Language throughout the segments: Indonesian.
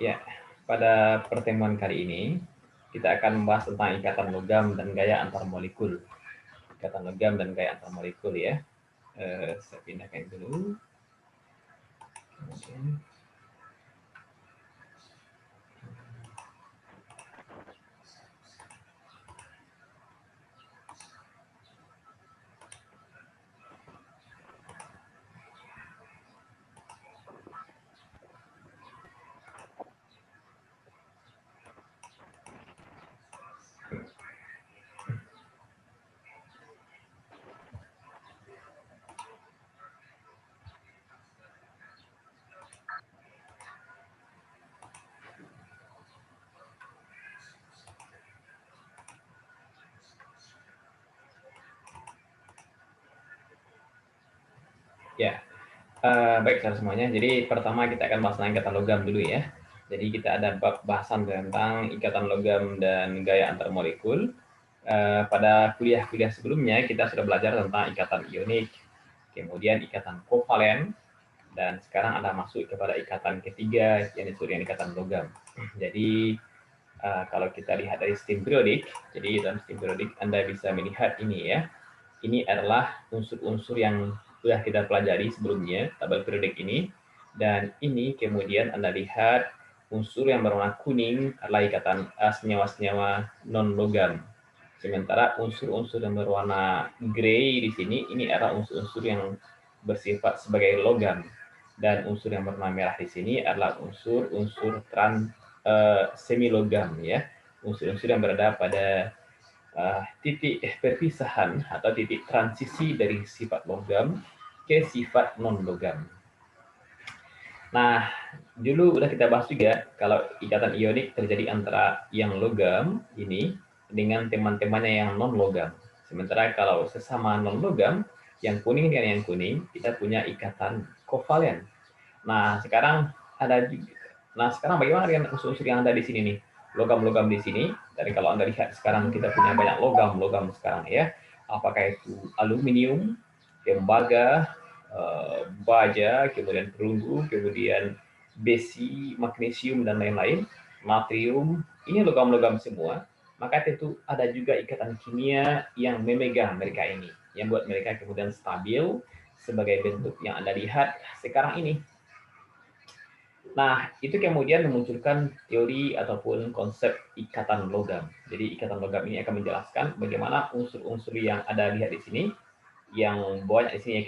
Ya, pada pertemuan kali ini kita akan membahas tentang ikatan logam dan gaya antar molekul. Ikatan logam dan gaya antar molekul ya. Saya pindahkan dulu. Kemudian, ya, baik saudara semuanya. Jadi pertama kita akan bahas tentang ikatan logam dulu ya. Jadi kita ada bahasan tentang ikatan logam dan gaya antar molekul. Pada kuliah-kuliah sebelumnya kita sudah belajar tentang ikatan ionik, kemudian ikatan kovalen, dan sekarang Anda masuk kepada ikatan ketiga yang disebut dengan ikatan logam. Jadi kalau kita lihat dari sistem periodik, jadi dalam sistem periodik Anda bisa melihat ini ya. Ini adalah unsur-unsur yang sudah kita pelajari sebelumnya, tabel periodik ini. Dan ini kemudian Anda lihat unsur yang berwarna kuning adalah ikatan senyawa-senyawa non-logam. Sementara unsur-unsur yang berwarna grey di sini, ini adalah unsur-unsur yang bersifat sebagai logam. Dan unsur yang berwarna merah di sini adalah unsur-unsur semi logam ya, unsur-unsur yang berada pada titik perpisahan atau titik transisi dari sifat logam ke sifat non logam. Nah, dulu udah kita bahas juga kalau ikatan ionik terjadi antara yang logam ini dengan teman-temannya yang non logam. Sementara kalau sesama non logam, yang kuning dengan yang kuning, kita punya ikatan kovalen. Nah, sekarang ada juga. Nah, sekarang bagaimana dengan unsur-unsur yang ada di sini nih? Logam-logam di sini, dari kalau Anda lihat sekarang kita punya banyak logam-logam sekarang ya. Apakah itu aluminium, tembaga, baja, kemudian perunggu, kemudian besi, magnesium, dan lain-lain, natrium, ini logam-logam semua. Maka tentu ada juga ikatan kimia yang memegang mereka ini, yang buat mereka kemudian stabil sebagai bentuk yang Anda lihat sekarang ini. Nah, itu kemudian memunculkan teori ataupun konsep ikatan logam. Jadi ikatan logam ini akan menjelaskan bagaimana unsur-unsur yang ada lihat di sini, yang banyak di sini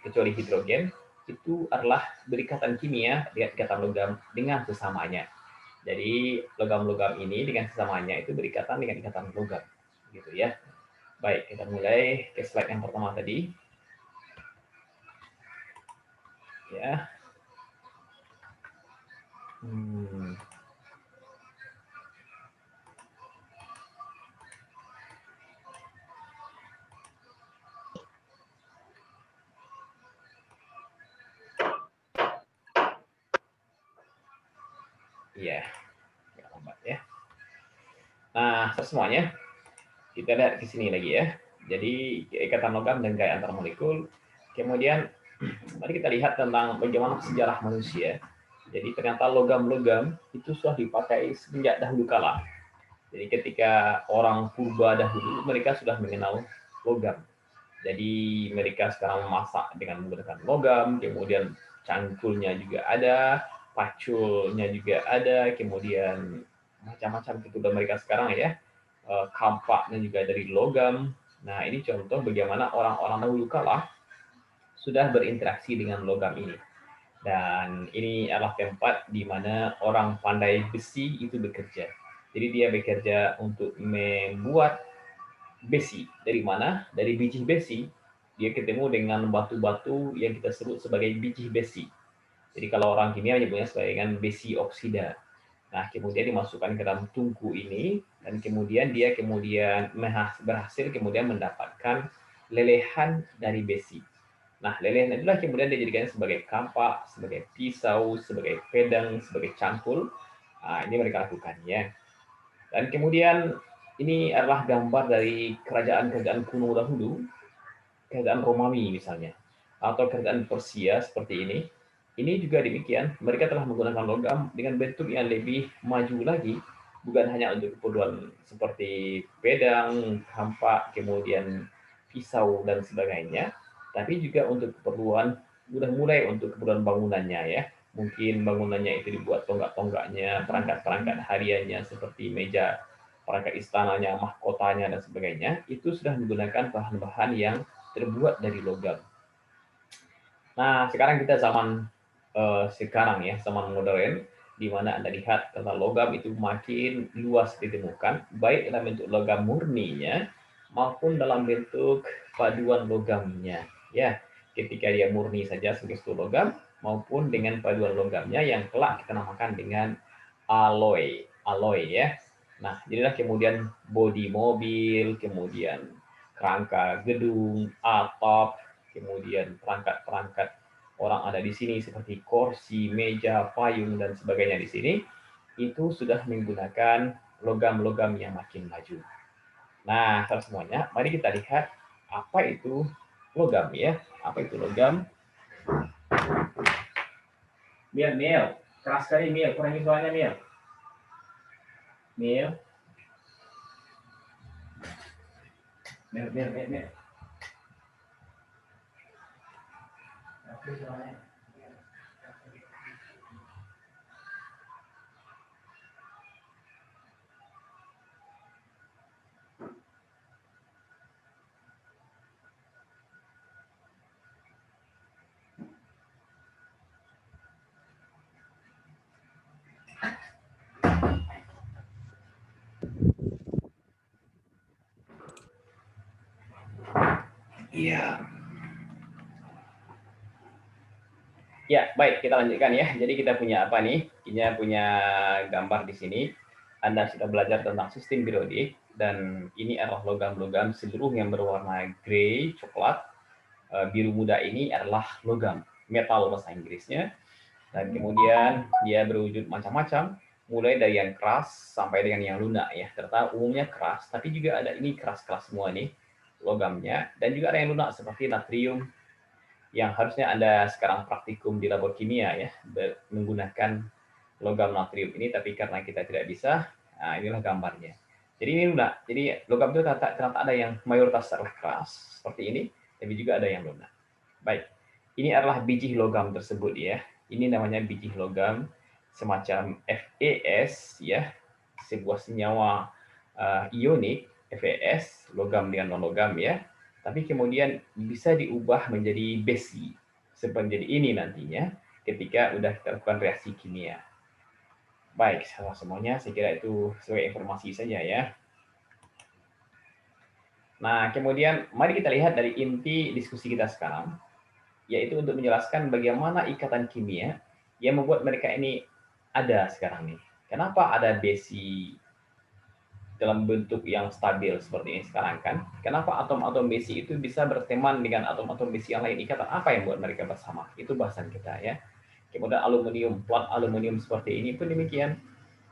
kecuali hidrogen, itu adalah berikatan kimia dengan ikatan logam dengan sesamanya. Jadi logam-logam ini dengan sesamanya itu berikatan dengan ikatan logam, gitu ya. Baik, kita mulai ke slide yang pertama tadi. Ya. Iya, agak lambat ya. Nah, semuanya kita lihat ke sini lagi ya. Jadi ikatan logam dan gaya antar molekul. Kemudian mari kita lihat tentang bagaimana sejarah manusia. Jadi ternyata logam-logam itu sudah dipakai sejak dahulu kala. Jadi ketika orang purba dahulu mereka sudah mengenal logam. Jadi mereka sekarang memasak dengan menggunakan logam, kemudian cangkulnya juga ada, paculnya juga ada, kemudian macam-macam itu dan mereka sekarang ya. Kampaknya juga dari logam. Nah, ini contoh bagaimana orang-orang dahulu kala sudah berinteraksi dengan logam ini. Dan ini adalah tempat di mana orang pandai besi itu bekerja. Jadi dia bekerja untuk membuat besi. Dari mana? Dari biji besi. Dia ketemu dengan batu-batu yang kita sebut sebagai biji besi. Jadi kalau orang kimia menyebutnya sebagai besi oksida. Nah, kemudian dimasukkan ke dalam tungku ini, dan kemudian dia berhasil kemudian mendapatkan lelehan dari besi. Nah, lelehan itulah kemudian dijadikan sebagai kampak, sebagai pisau, sebagai pedang, sebagai cangkul. Nah, ini mereka lakukan ya. Dan kemudian ini adalah gambar dari kerajaan-kerajaan kuno dahulu, kerajaan Romawi misalnya, atau kerajaan Persia seperti ini. Ini juga demikian, mereka telah menggunakan logam dengan bentuk yang lebih maju lagi, bukan hanya untuk keperluan seperti pedang, kampak, kemudian pisau dan sebagainya, tapi juga untuk keperluan udah mulai untuk keperluan bangunannya ya. Mungkin bangunannya itu dibuat tonggak-tonggaknya, perangkat-perangkat hariannya seperti meja, perangkat istananya, mahkotanya dan sebagainya, itu sudah menggunakan bahan-bahan yang terbuat dari logam. Nah, sekarang kita zaman sekarang ya, zaman modern, di mana Anda lihat kata logam itu makin luas ditemukan, baik dalam bentuk logam murninya maupun dalam bentuk paduan logamnya. Ya, ketika dia murni saja sebagai satu logam maupun dengan paduan logamnya yang kelak kita namakan dengan alloy, alloy ya. Nah, jadilah kemudian bodi mobil, kemudian kerangka gedung, atap, kemudian perangkat-perangkat orang ada di sini seperti kursi, meja, payung dan sebagainya di sini itu sudah menggunakan logam-logam yang makin maju. Nah, semuanya, mari kita lihat apa itu logam ya. Apa itu logam? Mil, Mil, keras sekali Mil, kurangi suaranya Mil. Mil. Mil, Mil, Mil, Mil. Iya. Ya, baik, kita lanjutkan ya. Jadi kita punya apa nih? Kita punya gambar di sini. Anda sudah belajar tentang sistem periodik, dan ini adalah logam-logam seluruh yang berwarna grey, coklat, biru muda ini adalah logam, metal bahasa Inggrisnya. Dan kemudian dia berwujud macam-macam, mulai dari yang keras sampai dengan yang lunak ya. Ternyata umumnya keras, tapi juga ada ini keras-keras semua nih logamnya, dan juga ada yang lunak seperti natrium, yang harusnya Anda sekarang praktikum di labor kimia ya, menggunakan logam natrium ini, tapi karena kita tidak bisa, nah inilah gambarnya. Jadi ini lunak. Jadi logam itu ternyata ada yang mayoritas adalah keras, seperti ini, tapi juga ada yang lunak. Baik, ini adalah biji logam tersebut ya. Ini namanya biji logam semacam FeS ya, sebuah senyawa ionik, FeS, logam dengan non-logam ya. Tapi kemudian bisa diubah menjadi besi, seperti ini nantinya ketika udah kita lakukan reaksi kimia. Baik, semuanya saya kira itu sebagai informasi saja ya. Nah, kemudian mari kita lihat dari inti diskusi kita sekarang, yaitu untuk menjelaskan bagaimana ikatan kimia yang membuat mereka ini ada sekarang nih. Kenapa ada besi dalam bentuk yang stabil seperti ini sekarang kan? Kenapa atom-atom besi itu bisa berteman dengan atom-atom besi yang lain? Ikatan apa yang membuat mereka bersama? Itu bahasan kita ya. Kemudian aluminium, plat aluminium seperti ini pun demikian.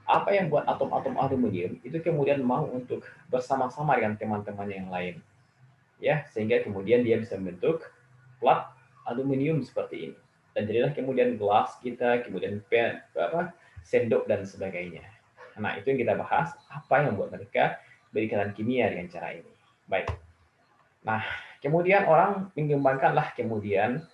Apa yang buat atom-atom aluminium itu kemudian mau untuk bersama-sama dengan teman-temannya yang lain, ya, sehingga kemudian dia bisa membentuk plat aluminium seperti ini. Dan jadilah kemudian gelas kita, kemudian pen, sendok dan sebagainya. Nah, itu yang kita bahas, apa yang membuat mereka berikatan kimia dengan cara ini. Baik. Nah, kemudian orang mengembangkanlah kemudian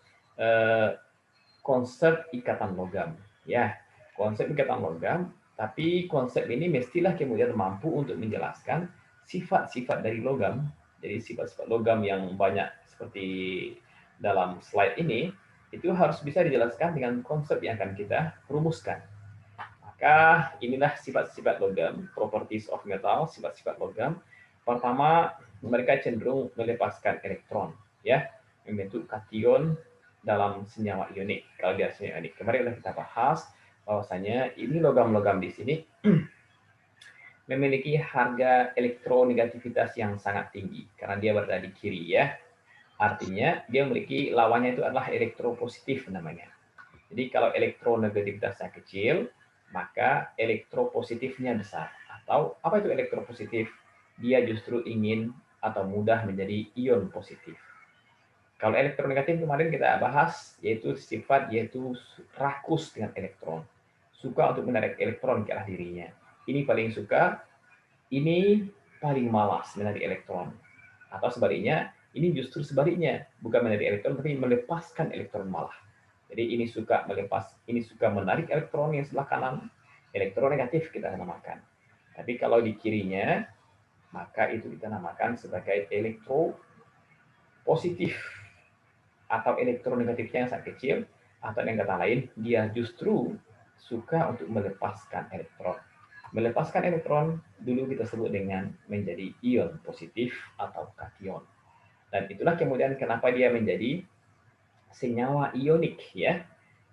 konsep ikatan logam. Ya, konsep ikatan logam, tapi konsep ini mestilah kemudian mampu untuk menjelaskan sifat-sifat dari logam. Jadi sifat-sifat logam yang banyak seperti dalam slide ini, itu harus bisa dijelaskan dengan konsep yang akan kita rumuskan. Maka inilah sifat-sifat logam, properties of metal, sifat-sifat logam. Pertama, mereka cenderung melepaskan elektron, ya, membentuk kation dalam senyawa ionik. Kalau dia senyawa ionik, kemarin sudah kita bahas bahwasanya ini logam-logam di sini memiliki harga elektronegativitas yang sangat tinggi karena dia berada di kiri ya. Artinya dia memiliki lawannya itu adalah elektropositif namanya. Jadi kalau elektronegativitasnya kecil, maka elektropositifnya besar. Atau apa itu elektropositif? Dia justru ingin atau mudah menjadi ion positif. Kalau elektronegatif kemarin kita bahas yaitu sifat yaitu rakus dengan elektron. Suka untuk menarik elektron ke arah dirinya. Ini paling suka, ini paling malas menarik elektron. Atau sebaliknya, ini justru sebaliknya, bukan menarik elektron tapi melepaskan elektron malah. Jadi ini suka melepas, ini suka menarik elektron yang sebelah kanan, elektronegatif kita namakan. Tapi kalau di kirinya, maka itu kita namakan sebagai elektropositif atau elektronegatifnya yang sangat kecil, atau dengan kata lain, dia justru suka untuk melepaskan elektron. Melepaskan elektron dulu kita sebut dengan menjadi ion positif atau kation. Dan itulah kemudian kenapa dia menjadi senyawa ionik ya.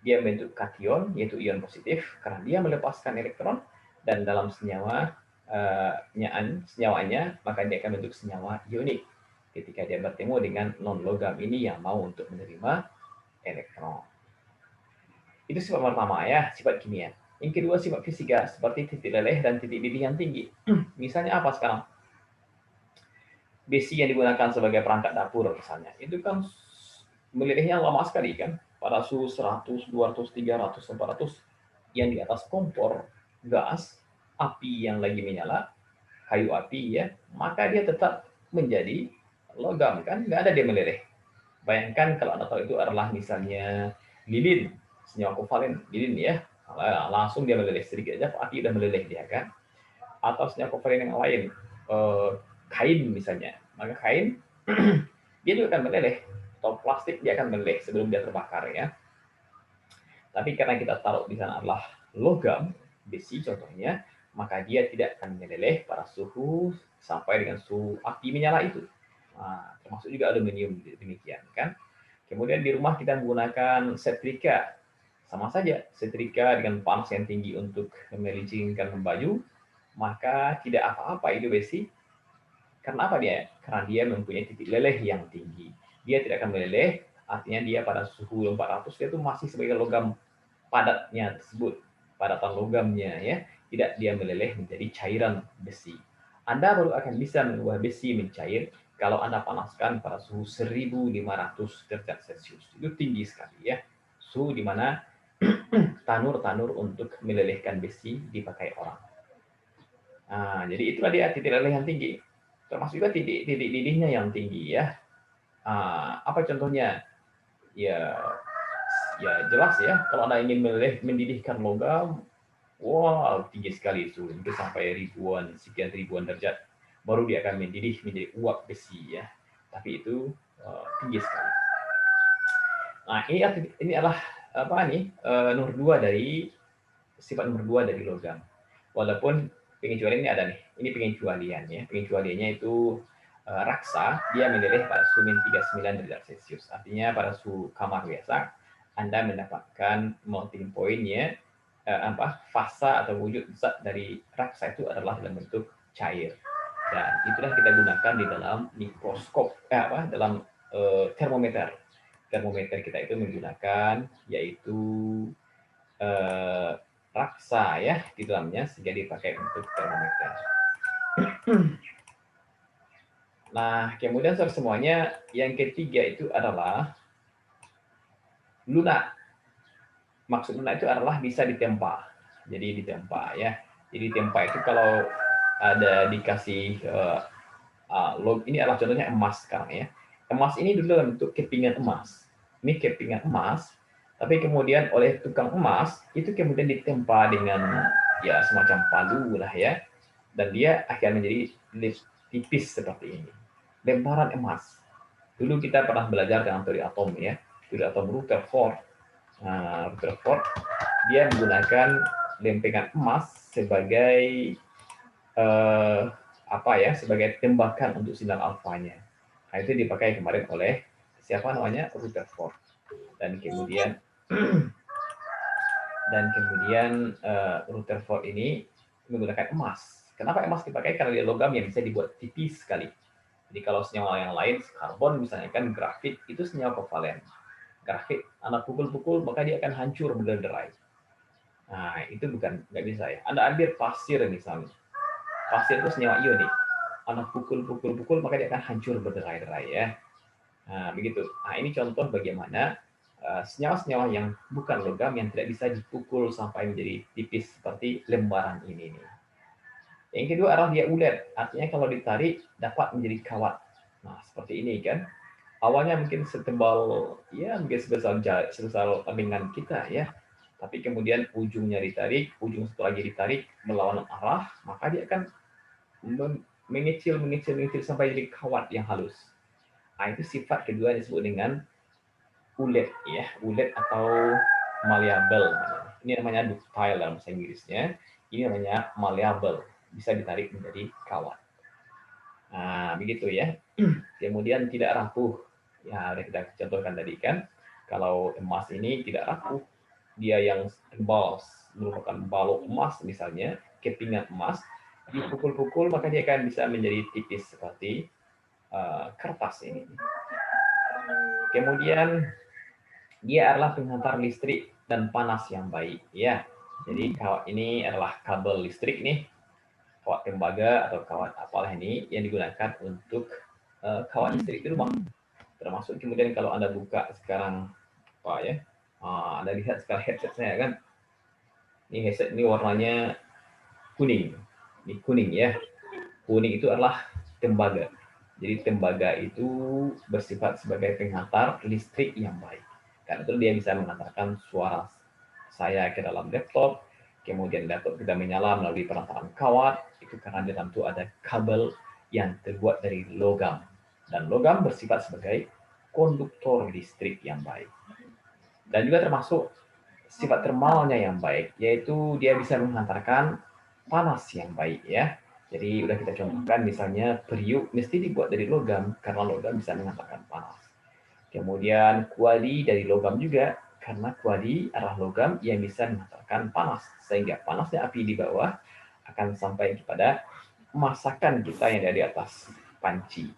Dia membentuk kation yaitu ion positif karena dia melepaskan elektron dan dalam senyawanya maka dia akan bentuk senyawa ionik ketika dia bertemu dengan non logam ini yang mau untuk menerima elektron. Itu sifat pertama ya, sifat kimia. Yang kedua sifat fisika seperti titik leleh dan titik didih yang tinggi. Misalnya apa sekarang? Besi yang digunakan sebagai perangkat dapur misalnya. Itu kan melelehnya lama sekali kan. Pada suhu 100, 200, 300, 400 yang di atas kompor gas, api yang lagi menyala, kayu api ya, maka dia tetap menjadi logam kan, nggak ada dia meleleh. Bayangkan kalau Anda tahu itu adalah misalnya lilin, senyawa kovalen lilin ya, langsung dia meleleh sedikit aja api udah meleleh dia kan. Atau senyawa kovalen yang lain, kain misalnya, maka kain dia juga akan meleleh, atau plastik dia akan meleleh sebelum dia terbakar ya. Tapi karena kita taruh di sana adalah logam, besi contohnya, maka dia tidak akan meleleh pada suhu sampai dengan suhu api menyala itu. Nah, termasuk juga aluminium demikian kan. Kemudian di rumah kita menggunakan setrika. Sama saja, setrika dengan panas yang tinggi untuk melicingkan baju, maka tidak apa-apa itu besi. Karena apa dia? Karena dia mempunyai titik leleh yang tinggi. Dia tidak akan meleleh, artinya dia pada suhu 400 dia itu masih sebagai logam padatnya tersebut, padatan logamnya ya, tidak dia meleleh menjadi cairan besi. Anda baru akan bisa mengubah besi mencair kalau Anda panaskan pada suhu 1500 derajat Celcius. Itu tinggi sekali ya. Suhu di mana tanur-tanur untuk melelehkan besi dipakai orang. Nah, jadi itulah dia titik leleh yang tinggi. Termasuk juga titik didihnya yang tinggi ya. Apa contohnya? Ya, ya jelas ya. Kalau Anda ingin mendidihkan logam, wow, tinggi sekali itu. Mungkin sampai sekian ribuan derajat. Baru dia akan mendidih menjadi uap besi ya. Tapi itu tinggi sekali. Nah, ini adalah apa nih? Nomor 2 dari sifat nomor 2 dari logam. Walaupun pengecualian ini ada nih. Ini pengecualian ya. Pengecualiannya itu raksa, dia meleleh pada suhu min 39 derajat Celcius. Artinya pada suhu kamar biasa, Anda mendapatkan melting point-nya fasa atau wujud zat dari raksa itu adalah dalam bentuk cair. Dan itulah kita gunakan di dalam mikroskop, dalam termometer. Termometer kita itu menggunakan yaitu raksa ya di dalamnya sehingga dipakai untuk termometer. Nah, kemudian semuanya yang ketiga itu adalah lunak. Maksud lunak itu adalah bisa ditempa. Jadi ditempa ya. Jadi ditempa itu kalau ada dikasih ini adalah contohnya emas sekarang ya. Emas ini dulu dalam bentuk kepingan emas. Ini kepingan emas, tapi kemudian oleh tukang emas itu kemudian ditempa dengan ya semacam palu lah ya. Dan dia akan menjadi tipis seperti ini. Lemparan emas. Dulu kita pernah belajar dengan teori atom ya. Teori atom Rutherford. Nah, Rutherford dia menggunakan lempengan emas sebagai sebagai tembakan untuk sinar alfanya. Nah, itu dipakai kemarin oleh siapa namanya Rutherford. Dan kemudian Rutherford ini menggunakan emas. Kenapa emas dipakai? Karena dia logam yang bisa dibuat tipis sekali. Jadi kalau senyawa yang lain, karbon misalnya kan grafit itu senyawa kovalen. Grafit, Anda pukul-pukul maka dia akan hancur berderai. Nah, itu nggak bisa ya. Anda ambil pasir misalnya. Pasir itu senyawa ionik. Anda pukul maka dia akan hancur berderai-derai ya. Nah, begitu. Nah, ini contoh bagaimana senyawa-senyawa yang bukan logam yang tidak bisa dipukul sampai menjadi tipis seperti lembaran ini nih. Yang kedua adalah dia ulet, artinya kalau ditarik dapat menjadi kawat. Nah, seperti ini kan. Awalnya mungkin setebal, ya mungkin sebesar lengan kita ya. Tapi kemudian ujungnya ditarik, ujung satu lagi ditarik melawan arah, maka dia akan mengecil sampai jadi kawat yang halus. Nah, itu sifat kedua yang disebut dengan ulet ya, ulet atau malleable. Ini namanya ductile dalam bahasa Inggrisnya. Ini namanya malleable, bisa ditarik menjadi kawat. Nah, begitu ya. Kemudian tidak rapuh. Ya, udah kita contohkan tadi kan. Kalau emas ini tidak rapuh, dia yang tebal, merupakan balok emas misalnya, kepingan emas, dipukul-pukul maka dia akan bisa menjadi tipis seperti kertas ini. Kemudian dia adalah penghantar listrik dan panas yang baik ya. Jadi kawat ini adalah kabel listrik nih, kawat tembaga atau kawat apalah ini yang digunakan untuk kawat listrik di rumah. Termasuk kemudian kalau Anda buka sekarang apa ya, Anda lihat sekarang headset saya kan, ini headset ini warnanya kuning, ini kuning ya. Kuning itu adalah tembaga. Jadi tembaga itu bersifat sebagai penghantar listrik yang baik. Karena itu dia bisa mengantarkan suara saya ke dalam laptop, kemudian laptop kita menyala melalui perantaran kawat, itu karena di dalam itu ada kabel yang terbuat dari logam. Dan logam bersifat sebagai konduktor listrik yang baik. Dan juga termasuk sifat termalnya yang baik, yaitu dia bisa menghantarkan panas yang baik ya. Jadi udah kita contohkan misalnya periuk mesti dibuat dari logam karena logam bisa menghantarkan panas. Kemudian kuali dari logam juga karena kuali adalah logam yang bisa menghantarkan panas sehingga panasnya api di bawah akan sampai kepada masakan kita yang ada di atas panci.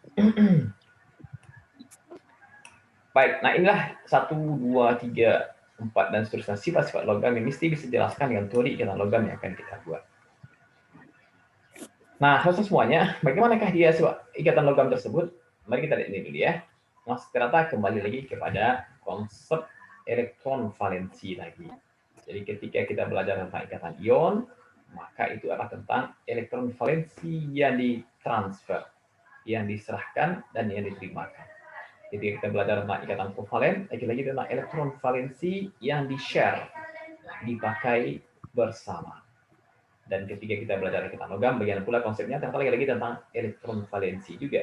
Baik, nah inilah 1, 2, 3, 4 dan seterusnya sifat-sifat logam yang mesti bisa dijelaskan dengan teori ikatan logam yang akan kita buat. Nah, selesai semuanya, bagaimanakah dia ikatan logam tersebut? Mari kita lihat ini dulu ya. Nah, ternyata kembali lagi kepada konsep elektron valensi lagi. Jadi ketika kita belajar tentang ikatan ion, maka itu adalah tentang elektron valensi yang ditransfer, yang diserahkan, dan yang diterimakan. Jadi kita belajar tentang ikatan kovalen, lagi-lagi tentang elektron valensi yang di-share, dipakai bersama. Dan ketika kita belajar ikatan logam, bagian pula konsepnya ternyata lagi-lagi tentang elektron valensi juga.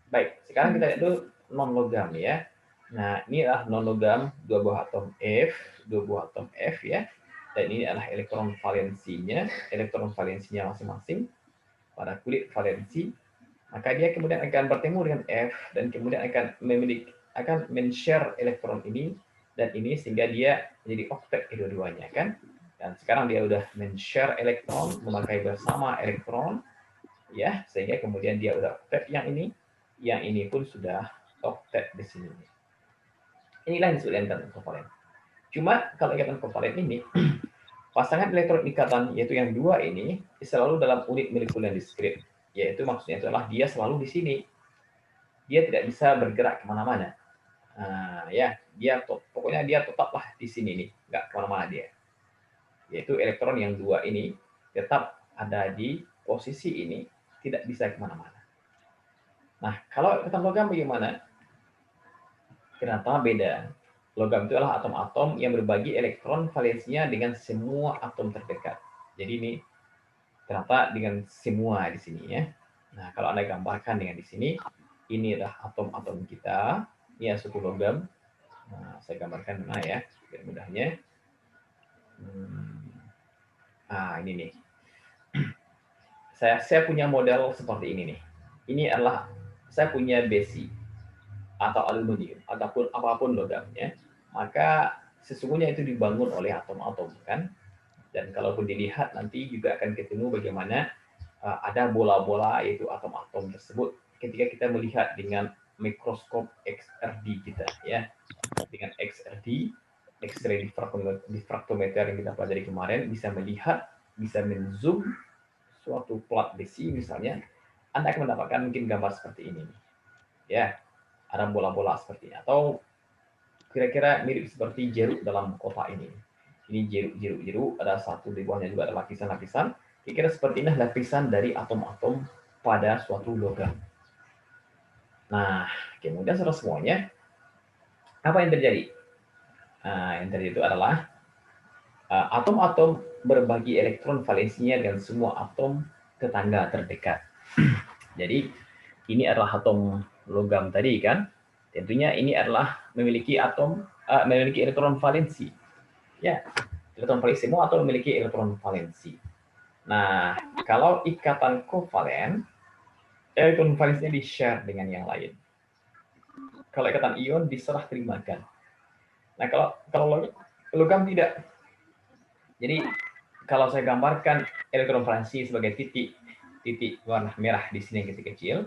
Baik, sekarang kita lihat dulu non-logam ya. Nah, ini adalah non-logam, 2 buah atom F, 2 buah atom F ya. Dan ini adalah elektron valensinya masing-masing pada kulit valensi. Maka dia kemudian akan bertemu dengan F dan kemudian akan men-share elektron ini dan ini sehingga dia menjadi oktet kedua-duanya kan. Dan sekarang dia udah men-share elektron, memakai bersama elektron, ya, sehingga kemudian dia udah oktet yang ini pun sudah oktet di sini. Inilah yang disebut ikatan kovalen. Cuma kalau ikatan kovalen ini, pasangan elektron ikatan yaitu yang dua ini selalu dalam unit molekul yang diskrit, yaitu maksudnya adalah dia selalu di sini. Dia tidak bisa bergerak kemana-mana. Nah, ya, pokoknya dia tetaplah di sini nih, nggak kemana-mana dia. Yaitu elektron yang dua ini tetap ada di posisi ini, tidak bisa kemana-mana. Nah, kalau ikatan logam bagaimana? Ternyata beda. Logam itu adalah atom-atom yang berbagi elektron valensinya dengan semua atom terdekat. Jadi ini ternyata dengan semua di sini ya. Nah, kalau Anda gambarkan dengan di sini, ini adalah atom-atom kita. Ini suatu logam. Nah, saya gambarkan mana ya, biar mudahnya. Ini nih. Saya punya model seperti ini nih. Ini adalah saya punya besi atau aluminium ataupun apapun logamnya, maka sesungguhnya itu dibangun oleh atom-atom kan. Dan kalaupun dilihat nanti juga akan ketemu bagaimana ada bola-bola yaitu atom-atom tersebut ketika kita melihat dengan mikroskop XRD kita ya. Dengan XRD, X-ray diffractometer yang kita pelajari kemarin, bisa melihat, bisa men-zoom suatu plat besi misalnya, Anda akan mendapatkan mungkin gambar seperti ini. Ya, ada bola-bola seperti ini, atau kira-kira mirip seperti jeruk dalam kotak ini. Ini jeruk, ada satu di bawahnya juga ada lapisan-lapisan. Kira-kira seperti ini lapisan dari atom-atom pada suatu logam. Nah, kemudian setelah semuanya, apa yang terjadi? Nah, yang terjadi itu adalah atom-atom berbagi elektron valensinya dengan semua atom tetangga terdekat. Jadi, ini adalah atom logam tadi kan. Tentunya ini adalah memiliki memiliki elektron valensi. Ya, elektron valensi semua atom memiliki elektron valensi. Nah, kalau ikatan kovalen, elektron valensinya di-share dengan yang lain. Kalau ikatan ion diserah terimakan. Nah, kalau logam tidak. Jadi, kalau saya gambarkan elektron valensi sebagai titik warna merah di sini yang kecil-kecil,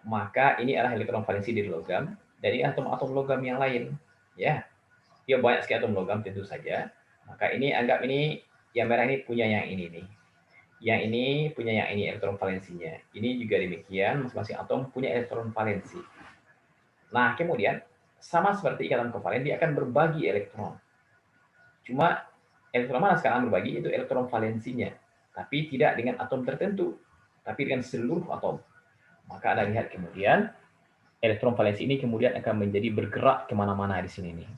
maka ini adalah elektron valensi dari logam, dari atom-atom logam yang lain. Ya, dia banyak sekali atom logam tentu saja. Maka ini anggap ini yang merah ini punya yang ini nih. Yang ini punya yang ini elektron valensinya. Ini juga demikian, masing-masing atom punya elektron valensi. Nah, kemudian sama seperti ikatan kovalen, dia akan berbagi elektron. Cuma elektron mana sekarang berbagi itu elektron valensinya, tapi tidak dengan atom tertentu, tapi dengan seluruh atom. Maka Anda lihat kemudian elektron valensi ini kemudian akan menjadi bergerak kemana-mana di sini nih.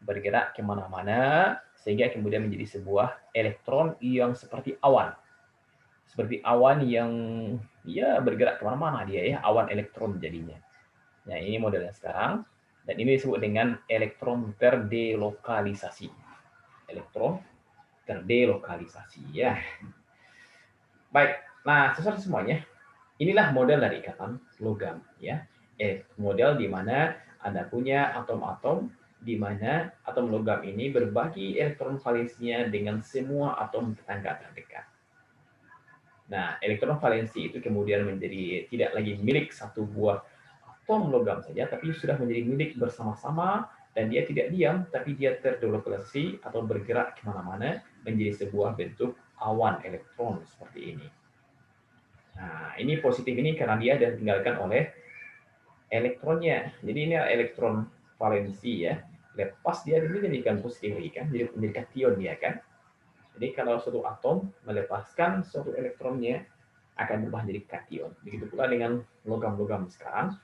Bergerak kemana-mana sehingga kemudian menjadi sebuah elektron yang seperti awan. Seperti awan yang ya bergerak kemana-mana dia ya, awan elektron jadinya. Nah, ini modelnya sekarang. Dan ini disebut dengan elektron terdelokalisasi. Elektron terdelokalisasi ya. Baik, nah sesuai semuanya, inilah model dari ikatan logam ya. Model di mana Anda punya atom-atom di mana atom logam ini berbagi elektron valensinya dengan semua atom tetangga terdekat. Nah, elektron valensi itu kemudian menjadi tidak lagi milik satu buah atom logam saja, tapi sudah menjadi milik bersama-sama, dan dia tidak diam, tapi dia terdelokalisasi atau bergerak kemana-mana menjadi sebuah bentuk awan elektron seperti ini. Nah, ini positif ini karena dia ditinggalkan oleh elektronnya. Jadi ini elektron valensi ya. Lepas dia menjadikan positif lagi kan, jadi menjadi kation dia kan. Jadi kalau suatu atom melepaskan suatu elektronnya akan berubah menjadi kation. Begitu pula dengan logam-logam sekarang,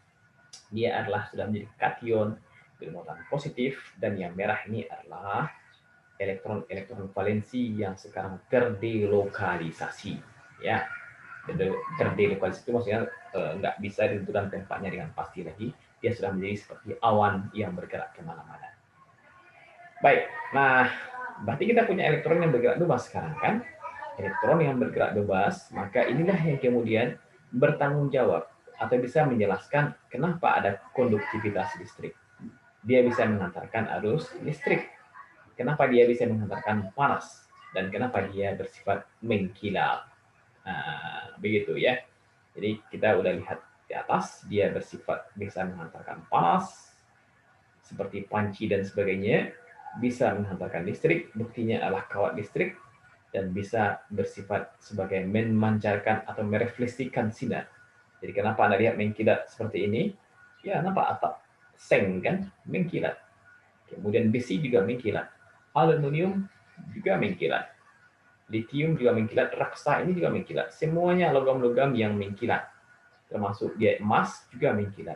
dia adalah sudah menjadi kation bermuatan positif, dan yang merah ini adalah elektron valensi yang sekarang terdelokalisasi ya. Terdelokalisasi itu maksudnya nggak bisa ditentukan tempatnya dengan pasti lagi, dia sudah menjadi seperti awan yang bergerak kemana-mana. Baik, nah berarti kita punya elektron yang bergerak bebas sekarang kan, elektron yang bergerak bebas, maka inilah yang kemudian bertanggung jawab atau bisa menjelaskan kenapa ada konduktivitas listrik. Dia bisa mengantarkan arus listrik. Kenapa dia bisa mengantarkan panas, dan kenapa dia bersifat mengkilat. Nah, begitu ya. Jadi kita udah lihat di atas, dia bersifat bisa mengantarkan panas, seperti panci dan sebagainya, bisa menghantarkan listrik, buktinya adalah kawat listrik, dan bisa bersifat sebagai memancarkan atau merefleksikan sinar. Jadi kenapa Anda lihat mengkilat seperti ini? Ya, nampak atap seng kan, mengkilat. Kemudian besi juga mengkilat. Aluminium juga mengkilat. Lithium juga mengkilat, raksa ini juga mengkilat. Semuanya logam-logam yang mengkilat. Termasuk dia emas juga mengkilat.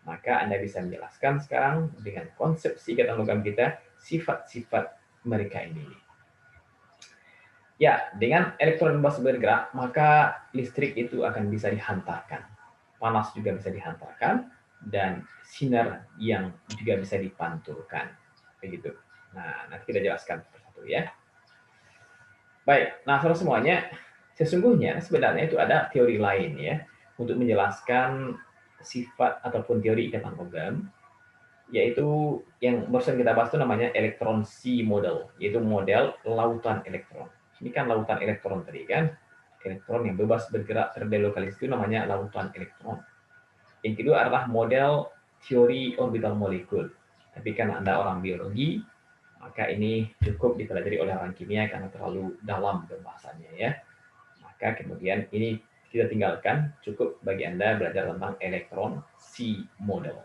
Maka Anda bisa menjelaskan sekarang dengan konsepsi ikatan logam kita, sifat-sifat mereka ini. Ya, dengan elektron bebas bergerak, maka listrik itu akan bisa dihantarkan. Panas juga bisa dihantarkan, dan sinar yang juga bisa dipantulkan. Begitu. Nah, nanti kita jelaskan satu-satu ya. Baik, nah saudara semuanya, sesungguhnya sebenarnya itu ada teori lain ya, untuk menjelaskan sifat ataupun teori ikatan logam, yaitu yang barusan kita bahas itu namanya elektron sea model, yaitu model lautan elektron. Ini kan lautan elektron tadi kan, elektron yang bebas bergerak terdelokalisasi itu namanya lautan elektron. Yang kedua adalah model teori orbital molekul. Tapi karena Anda orang biologi, maka ini cukup dipelajari oleh orang kimia karena terlalu dalam pembahasannya ya. Maka kemudian ini kita tinggalkan, cukup bagi Anda belajar tentang elektron sea model.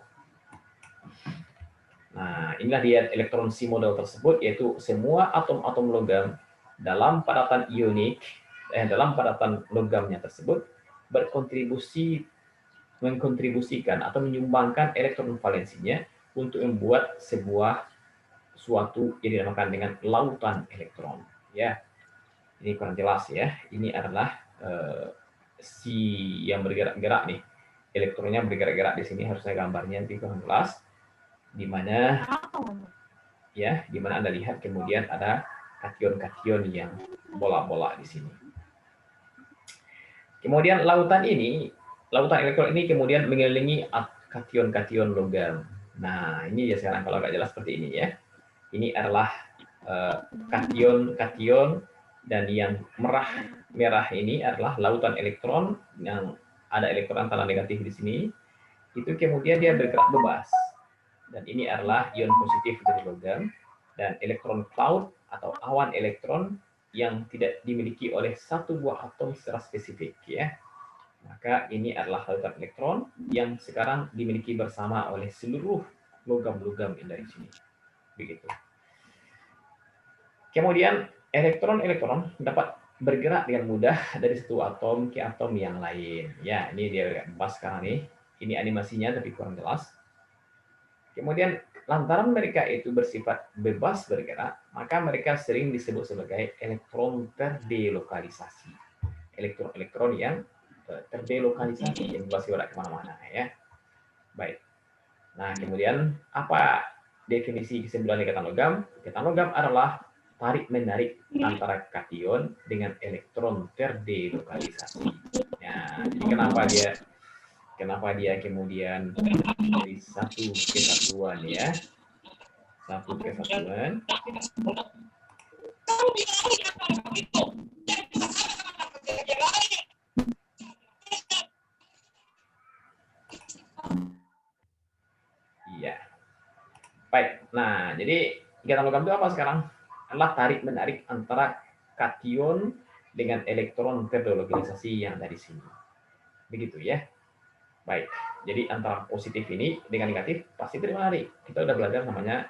Nah, inilah dia elektron C model tersebut, yaitu semua atom-atom logam dalam padatan ionik, dalam padatan logamnya tersebut mengkontribusikan atau menyumbangkan elektron valensinya untuk membuat suatu yang dinamakan dengan lautan elektron. Ya, ini kurang jelas ya. Ini adalah si yang bergerak-gerak nih. Elektronnya bergerak-gerak di sini, harusnya gambarnya nanti kurang jelas. Di mana ya, di mana Anda lihat kemudian ada kation-kation yang bola-bola di sini. Kemudian lautan elektron ini kemudian mengelilingi kation-kation logam. Nah, ini ya sekarang kalau agak jelas seperti ini ya. Ini adalah kation dan yang merah ini adalah lautan elektron yang ada elektron antara negatif di sini. Itu kemudian dia bergerak bebas. Dan ini adalah ion positif dari logam dan elektron cloud atau awan elektron yang tidak dimiliki oleh satu buah atom secara spesifik ya. Maka ini adalah lautan elektron yang sekarang dimiliki bersama oleh seluruh logam-logam dari sini. Begitu. Kemudian elektron-elektron dapat bergerak dengan mudah dari satu atom ke atom yang lain. Ya, ini dia bahas sekarang nih. Ini animasinya tapi kurang jelas. Kemudian lantaran mereka itu bersifat bebas bergerak, maka mereka sering disebut sebagai elektron terdelokalisasi. Elektron-elektron yang terdelokalisasi, yang bebas bergerak kemana-mana ya. Baik. Nah, kemudian apa definisi kesimpulan ikatan logam? Ikatan logam adalah tarik-menarik antara kation dengan elektron terdelokalisasi. Ya, jadi kenapa dia kemudian dari satu kesatuan ya, satu kesatuan. Iya. Baik. Nah, jadi ikatan logam itu apa sekarang? Adalah tarik menarik antara kation dengan elektron terdelokalisasi yang dari sini. Begitu ya. Baik. Jadi antara positif ini dengan negatif pasti menarik. Kita udah belajar namanya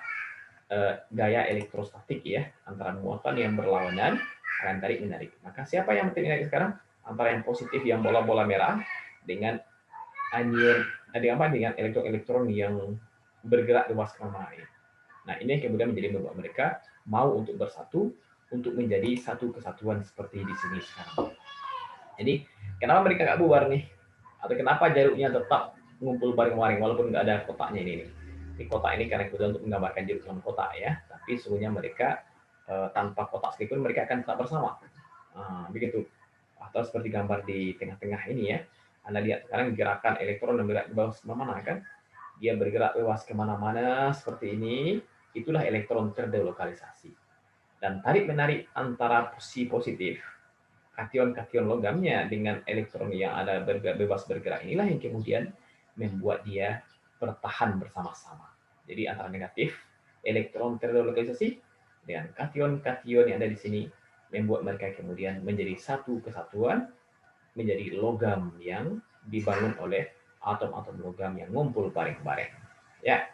gaya elektrostatik ya, antara muatan yang berlawanan akan tarik menarik. Maka siapa yang tarik menarik sekarang? Antara yang positif yang bola-bola merah dengan anion dengan elektron-elektron yang bergerak luas kemana-mana. Nah, ini yang kemudian membuat mereka mau untuk bersatu untuk menjadi satu kesatuan seperti di sini sekarang. Jadi, kenapa mereka nggak bubar nih? Atau kenapa jaruknya tetap ngumpul bareng-bareng walaupun nggak ada kotaknya ini nih? Di kotak ini karena kebetulan untuk menggambarkan jeruk dalam kotak ya, tapi sesungguhnya mereka tanpa kotak sekalipun mereka akan tetap bersama. Begitu. Atau seperti gambar di tengah-tengah ini ya, Anda lihat sekarang gerakan elektron yang bergerak di bawah kemana-mana kan? Dia bergerak bebas kemana-mana seperti ini, itulah elektron terdelokalisasi. Dan tarik-menarik antara si positif, kation-kation logamnya dengan elektron yang ada bebas bergerak inilah yang kemudian membuat dia bertahan bersama-sama. Jadi antara negatif, elektron terdelokalisasi dengan kation-kation yang ada di sini membuat mereka kemudian menjadi satu kesatuan, menjadi logam yang dibangun oleh atom-atom logam yang ngumpul bareng-bareng. Ya.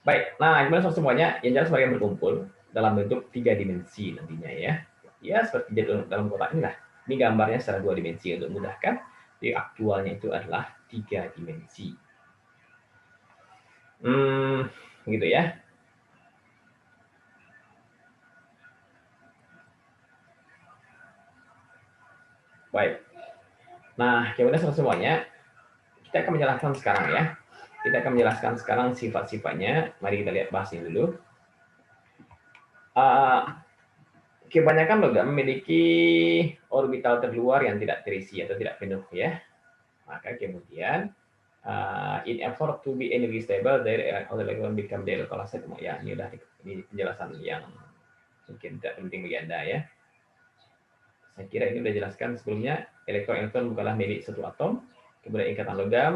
Baik, nah gimana semuanya? Yang jelas mereka berkumpul dalam bentuk 3 dimensi nantinya ya. Ya, seperti dalam kotak ini lah. Ini gambarnya secara 2 dimensi untuk memudahkan. Jadi aktualnya itu adalah 3 dimensi. Gitu ya. Baik. Nah, kemudian semuanya, kita akan menjelaskan sekarang ya. Kita akan menjelaskan sekarang sifat-sifatnya. Mari kita lihat bahasnya dulu. Kebanyakan logam memiliki orbital terluar yang tidak terisi atau tidak penuh ya. Maka kemudian in effort to be energy stable, their electron become delocalized. Ya, ini penjelasan yang mungkin tidak penting bagi Anda ya. Saya kira ini sudah jelaskan sebelumnya. Elektron-elektron bukanlah milik satu atom. Kemudian ikatan logam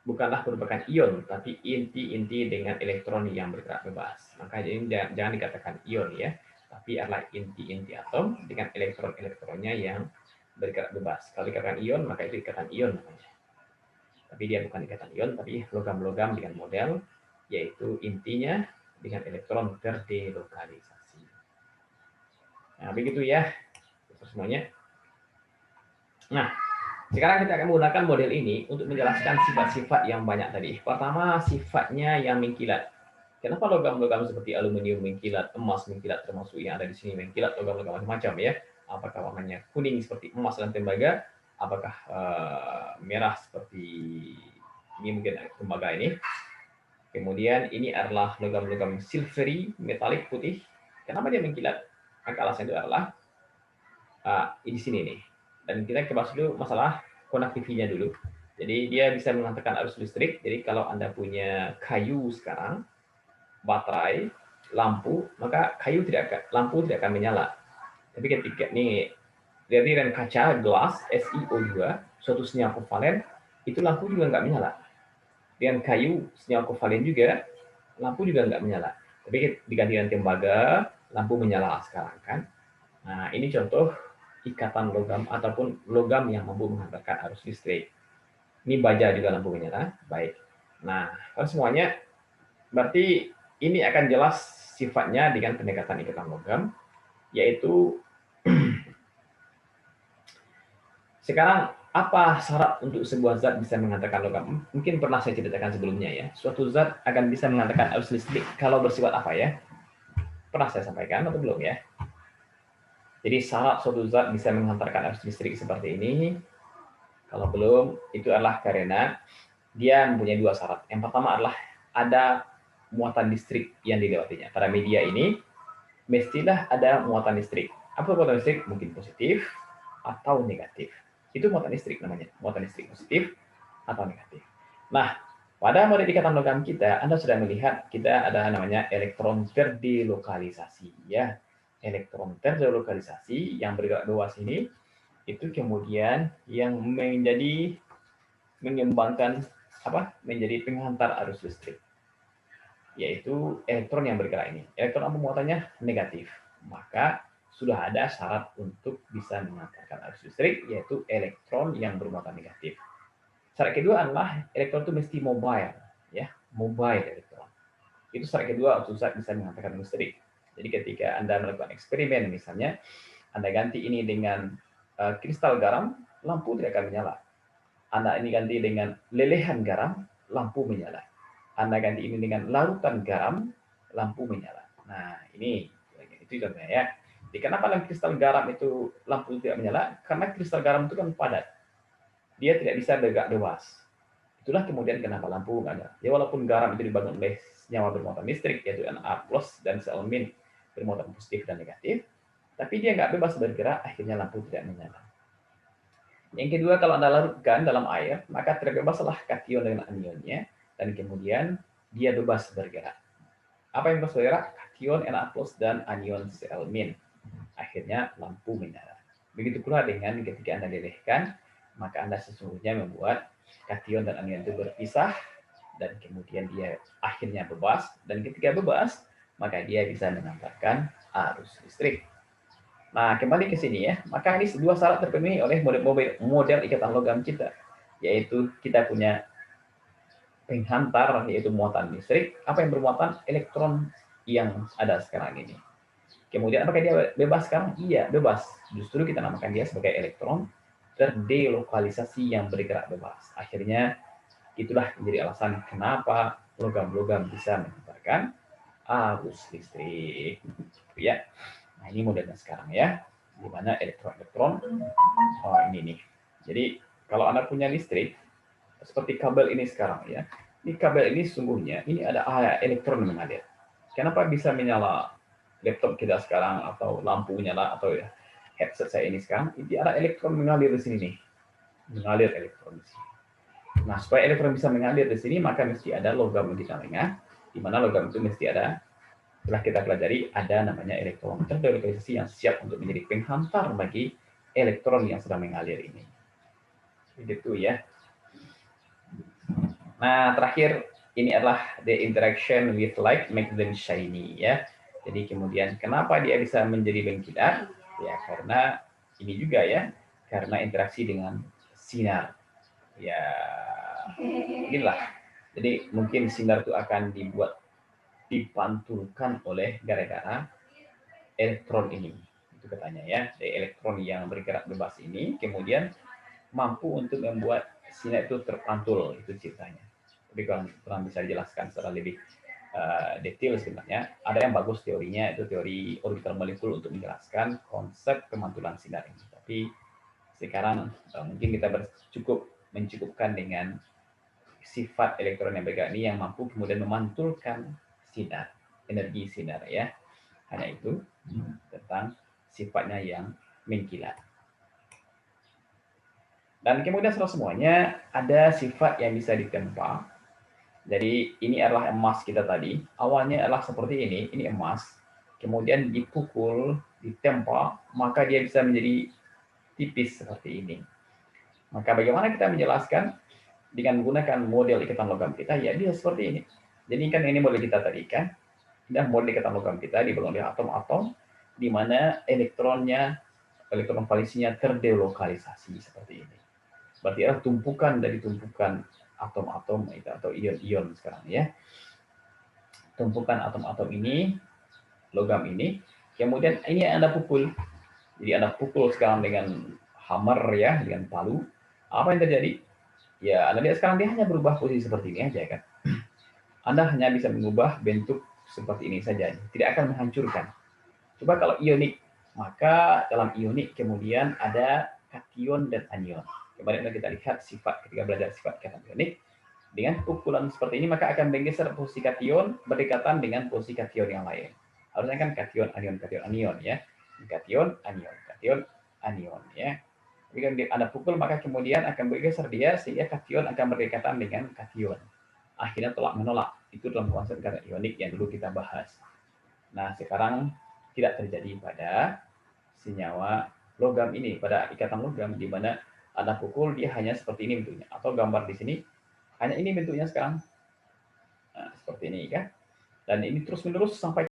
bukanlah merupakan ion, tapi inti-inti dengan elektron yang bergerak bebas. Maka ini jangan dikatakan ion ya, tapi adalah inti-inti atom dengan elektron-elektronnya yang bergerak bebas. Kalau dikatakan ion, maka itu ikatan ion namanya. Tapi dia bukan ikatan ion, tapi logam-logam dengan model, yaitu intinya dengan elektron terdelokalisasi. Nah, begitu ya semuanya. Nah, sekarang kita akan menggunakan model ini untuk menjelaskan sifat-sifat yang banyak tadi. Pertama, sifatnya yang mengkilat. Kenapa logam-logam seperti aluminium mengkilat, emas mengkilat, termasuk yang ada di sini mengkilat, logam-logam macam-macam ya. Apakah warnanya kuning seperti emas dan tembaga, apakah merah seperti ini mungkin tembaga ini. Kemudian ini adalah logam-logam silvery, metalik putih. Kenapa dia mengkilat? Maka alasan itu adalah di sini nih. Dan kita bahas dulu masalah konduktivitasnya dulu. Jadi dia bisa mengantarkan arus listrik. Jadi kalau Anda punya kayu sekarang, baterai, lampu, maka lampu tidak akan menyala. Tapi ketika ini dari rem kaca gelas SiO2 suatu sinyal kovalen, itu lampu juga nggak menyala. Dengan kayu sinyal kovalen juga, lampu juga nggak menyala. Tapi diganti dengan tembaga, lampu menyala sekarang kan. Nah ini contoh ikatan logam ataupun logam yang mampu menghantarkan arus listrik. Ini baja juga lampu menyala, baik. Nah, kalau semuanya berarti ini akan jelas sifatnya dengan pendekatan ikatan logam, yaitu sekarang apa syarat untuk sebuah zat bisa menghantarkan logam? Mungkin pernah saya ceritakan sebelumnya ya. Suatu zat akan bisa menghantarkan arus listrik kalau bersifat apa ya? Pernah saya sampaikan atau belum ya? Jadi syarat suatu zat bisa menghantarkan arus listrik seperti ini, kalau belum, itu adalah karena dia mempunyai dua syarat. Yang pertama adalah ada muatan listrik yang dilewatinya. Pada media ini, mestilah ada muatan listrik. Apa muatan listrik? Mungkin positif atau negatif. Itu muatan listrik namanya. Muatan listrik positif atau negatif. Nah, pada model ikatan logam kita, Anda sudah melihat kita ada namanya elektron terdelokalisasi. Ya, elektron terdelokalisasi yang bergerak luas ini, itu kemudian yang mengembangkan menjadi penghantar arus listrik, yaitu elektron yang bergerak ini. Elektron muatannya negatif, maka sudah ada syarat untuk bisa menghantarkan arus listrik, yaitu elektron yang bermuatan negatif. Syarat kedua adalah elektron itu mesti mobile, ya, mobile elektron. Itu syarat kedua untuk bisa menghantarkan listrik. Jadi ketika Anda melakukan eksperimen misalnya, Anda ganti ini dengan kristal garam, lampu tidak akan menyala. Anda ini ganti dengan lelehan garam, lampu menyala. Anda ganti ini dengan larutan garam, lampu menyala. Nah, ini itu contohnya ya. Jadi kenapa dalam kristal garam itu lampu tidak menyala? Karena kristal garam itu kan padat. Dia tidak bisa bergerak bebas. Itulah kemudian kenapa lampu nggak ada. Ya walaupun garam itu dibangun oleh senyawa bermuatan listrik, yaitu Na+ dan selemin bermuatan positif dan negatif, tapi dia nggak bebas bergerak, akhirnya lampu tidak menyala. Yang kedua, kalau Anda larutkan dalam air, maka terbebaslah kation dengan anionnya, dan kemudian dia bebas bergerak. Apa yang bebas bergerak? Kation Na+ dan anion selemin. Akhirnya lampu menyala. Begitu pula dengan ketika Anda lelehkan, maka Anda sesungguhnya membuat kation dan anion itu berpisah, dan kemudian dia akhirnya bebas, dan ketika bebas, maka dia bisa mengantarkan arus listrik. Nah, kembali ke sini ya. Maka ini dua syarat terpenuhi oleh model ikatan logam kita, yaitu kita punya penghantar, yaitu muatan listrik. Apa yang bermuatan? Elektron yang ada sekarang ini. Kemudian apakah dia bebas sekarang? Iya, bebas. Justru kita namakan dia sebagai elektron terdelokalisasi yang bergerak bebas. Akhirnya itulah menjadi alasan kenapa logam-logam bisa menghantarkan arus listrik. Ya. Nah, ini modelnya sekarang ya, di mana elektron-elektron ini nih. Jadi kalau Anda punya listrik seperti kabel ini sekarang ya, ini kabel ini sungguhnya ini ada elektron mengalir. Kenapa bisa menyala laptop kita sekarang atau lampu menyala atau ya headset saya ini sekarang? Ini ada elektron mengalir di sini nih, mengalir elektron di sini. Nah, supaya elektron bisa mengalir di sini, maka mesti ada logam di tengah, di mana logam itu mesti ada. Setelah kita pelajari, ada namanya elektron terdelokalisasi yang siap untuk menjadi penghantar bagi elektron yang sedang mengalir ini. Begitu ya. Nah, terakhir ini adalah the interaction with light make them shiny ya. Jadi kemudian kenapa dia bisa menjadi berkilat? Ya karena ini juga ya, karena interaksi dengan sinar. Ya Inilah. Jadi mungkin sinar itu akan dipantulkan oleh gara-gara elektron ini. Itu katanya ya. Dari elektron yang bergerak bebas ini kemudian mampu untuk membuat sinar itu terpantul, itu ceritanya. Tapi kurang bisa dijelaskan secara lebih detail sebenarnya. Ada yang bagus teorinya, itu teori orbital molekul untuk menjelaskan konsep pemantulan sinar ini. Tapi sekarang mungkin kita mencukupkan dengan sifat elektron yang bergerak ini yang mampu kemudian memantulkan sinar, energi sinar ya. Hanya itu tentang sifatnya yang mengkilat. Dan kemudian setelah semuanya ada sifat yang bisa ditempa. Jadi ini adalah emas kita tadi. Awalnya adalah seperti ini emas. Kemudian dipukul, ditempa, maka dia bisa menjadi tipis seperti ini. Maka bagaimana kita menjelaskan dengan menggunakan model ikatan logam kita? Ya bisa seperti ini. Jadi kan ini model kita tadi kan. Dan model ikatan logam kita dibangun oleh atom-atom di mana elektron valensinya terdelokalisasi seperti ini. Berarti adalah tumpukan dari tumpukan atom-atom atau ion-ion sekarang ya. Tumpukan atom-atom ini, logam ini, kemudian ini Anda pukul. Jadi Anda pukul sekarang dengan hammer ya, dengan palu. Apa yang terjadi? Ya, Anda lihat sekarang dia hanya berubah posisi seperti ini aja kan. Anda hanya bisa mengubah bentuk seperti ini saja, tidak akan menghancurkan. Coba kalau ionik, maka dalam ionik kemudian ada kation dan anion. Kemarin kita lihat sifat ketika belajar sifat kation ionik, dengan pukulan seperti ini maka akan bergeser posisi kation berdekatan dengan posisi kation yang lain. Harusnya kan kation anion ya. Kation anion ya. Jika Anda pukul maka kemudian akan bergeser dia sehingga kation akan berdekatan dengan kation. Akhirnya tolak menolak. Itu dalam konsep kata ionik yang dulu kita bahas. Nah, sekarang tidak terjadi pada senyawa logam ini, pada ikatan logam di mana Anda pukul dia hanya seperti ini bentuknya, atau gambar di sini hanya ini bentuknya sekarang. Nah, seperti ini kan. Dan ini terus-menerus sampai